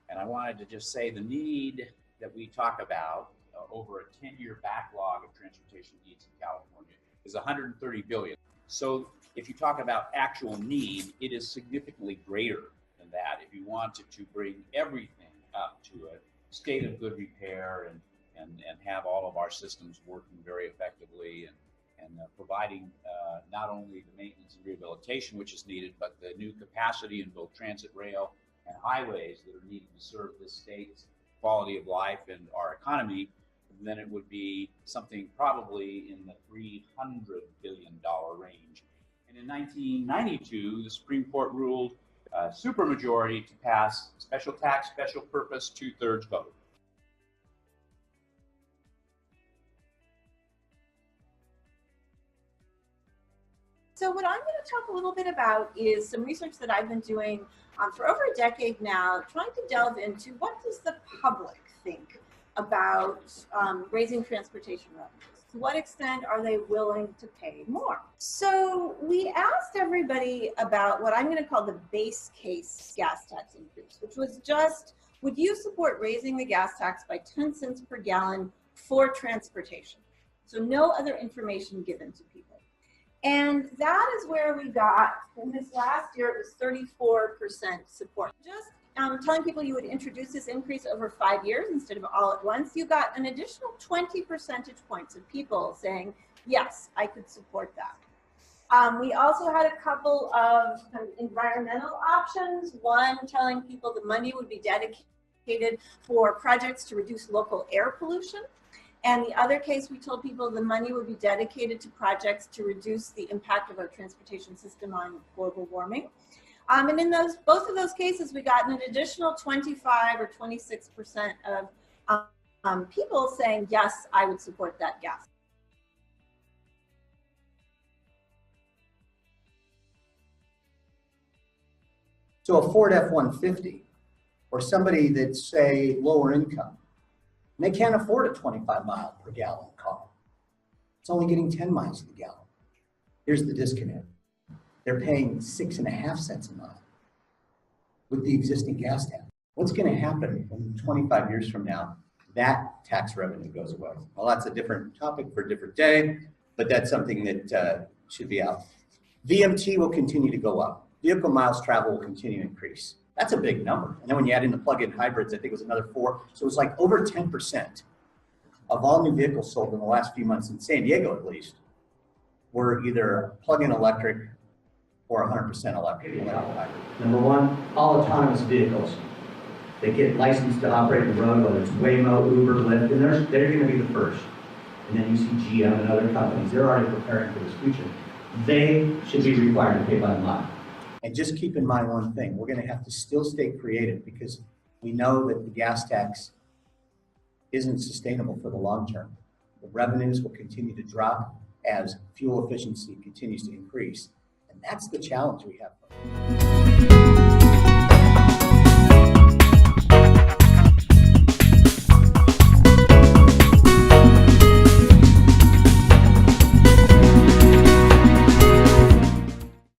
And I wanted to just say the need that we talk about over a 10-year backlog of transportation needs in California is 130 billion. So if you talk about actual need, it is significantly greater than that. If you wanted to bring everything up to a state of good repair and have all of our systems working very effectively and providing not only the maintenance and rehabilitation which is needed, but the new capacity in both transit, rail, and highways that are needed to serve this state's quality of life and our economy, then it would be something probably in the $300 billion range. And in 1992, the Supreme Court ruled supermajority to pass special tax, special purpose, 2/3 vote. So what I'm going to talk a little bit about is some research that I've been doing for over a decade now, trying to delve into what does the public think about raising transportation revenues. To what extent are they willing to pay more? So we asked everybody about what I'm going to call the base case gas tax increase, which was just, would you support raising the gas tax by 10 cents per gallon for transportation? So no other information given to people. And that is where we got, in this last year, it was 34% support. Just telling people you would introduce this increase over 5 years instead of all at once, you got an additional 20 percentage points of people saying, yes, I could support that. We also had a couple of environmental options. One, telling people the money would be dedicated for projects to reduce local air pollution. And the other case, we told people the money would be dedicated to projects to reduce the impact of our transportation system on global warming. And in both of those cases, we got an additional 25 or 26% of people saying, yes, I would support that gas. So a Ford F-150 or somebody that's, say, lower income, and they can't afford a 25 mile per gallon car. It's only getting 10 miles per gallon. Here's the disconnect. They're paying 6.5 cents a mile with the existing gas tax. What's going to happen when 25 years from now, that tax revenue goes away? Well, that's a different topic for a different day, but that's something that should be out. VMT will continue to go up. Vehicle miles traveled will continue to increase. That's a big number. And then when you add in the plug-in hybrids, I think it was another 4. So it was like over 10% of all new vehicles sold in the last few months in San Diego, at least, were either plug-in electric or 100% electric. Number one, all autonomous vehicles. They get licensed to operate the road, whether it's Waymo, Uber, Lyft, and they're going to be the first. And then you see GM and other companies. They're already preparing for this future. They should be required to pay by the mile. And just keep in mind one thing, we're going to have to still stay creative because we know that the gas tax isn't sustainable for the long term. The revenues will continue to drop as fuel efficiency continues to increase. And that's the challenge we have.